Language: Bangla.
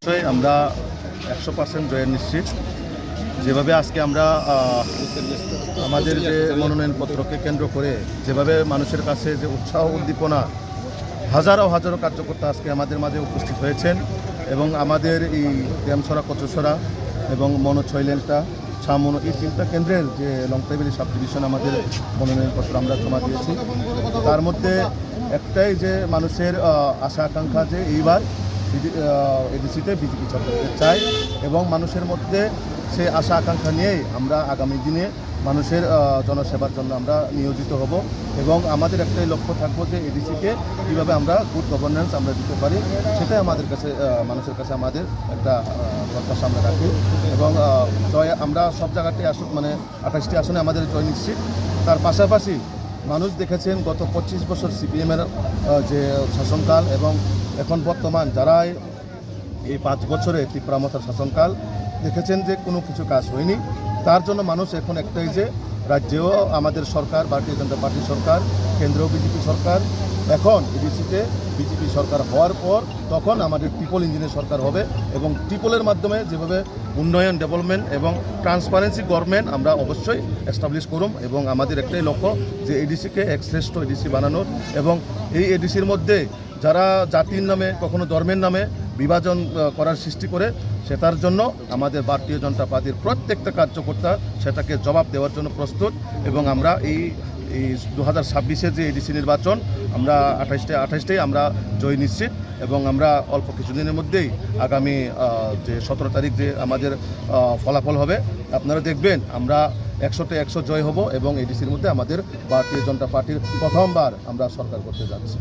আমরা 100% জয়ের নিশ্চিত। যেভাবে আজকে আমরা আমাদের যে মনোনয়নপত্রকে কেন্দ্র করে যেভাবে মানুষের কাছে যে উৎসাহ উদ্দীপনা, হাজারো হাজারো কার্যকর্তা আজকে আমাদের মাঝে উপস্থিত হয়েছেন এবং আমাদের এই ড্যামছড়া, কচুছড়া এবং মনোছয়লেন্টা, ছামনো এই তিনটা কেন্দ্রের যে লংটাইবেলি সাব ডিভিশন আমাদের মনোনয়নপত্র আমরা জমা দিয়েছি। তার মধ্যে একটাই যে মানুষের আশা আকাঙ্ক্ষা যে এইবার এডিসিতে বিজেপি সরকারকে চাই এবং মানুষের মধ্যে সে আশা আকাঙ্ক্ষা নিয়েই আমরা আগামী দিনে মানুষের জনসেবার জন্য আমরা নিয়োজিত হব এবং আমাদের একটাই লক্ষ্য থাকবো যে এডিসিকে কীভাবে আমরা গুড গভর্নেন্স আমরা দিতে পারি, সেটাই আমাদের কাছে মানুষের কাছে আমাদের একটা প্রত্যাশা আমরা রাখি এবং জয় আমরা সব জায়গাতেই 28টি আসনে আমাদের জয় নিশ্চিত। তার পাশাপাশি মানুষ দেখেছেন গত 25 বছর সিপিএমের যে শাসনকাল এবং এখন বর্তমান যারা এই 5 বছরে তীব্রামতার শাসনকাল দেখেছেন যে কোনো কিছু কাজ হয়নি। তার জন্য মানুষ এখন একটাই যে রাজ্যেও আমাদের সরকার, ভারতীয় জনতা পার্টির সরকার, কেন্দ্রীয় বিজেপি সরকার, এখন এডিসিতে বিজেপি সরকার হওয়ার পর তখন আমাদের ট্রিপল ইঞ্জিনের সরকার হবে এবং ট্রিপলের মাধ্যমে যেভাবে উন্নয়ন, ডেভেলপমেন্ট এবং ট্রান্সপারেন্সি গভর্নমেন্ট আমরা অবশ্যই এস্টাবলিশ করুম এবং আমাদের একটাই লক্ষ্য যে এডিসিকে এক শ্রেষ্ঠ এডিসি বানানোর এবং এই এডিসির মধ্যে যারা জাতির নামে, কখনো ধর্মের নামে বিভাজন করার সৃষ্টি করে সেটার জন্য আমাদের ভারতীয় জনতা পার্টির প্রত্যেকটা কার্যকর্তা সেটাকে জবাব দেওয়ার জন্য প্রস্তুত এবং আমরা এই 2026-এর যে এডিসি নির্বাচন আমরা 28টাই আমরা জয় নিশ্চিত এবং আমরা অল্প কিছুদিনের মধ্যেই আগামী যে 17 তারিখ যে আমাদের ফলাফল হবে আপনারা দেখবেন আমরা 100তে 100 জয় হব এবং এডিসির মধ্যে আমাদের ভারতীয় জনতা পার্টির প্রথমবার আমরা সরকার করতে যাচ্ছি।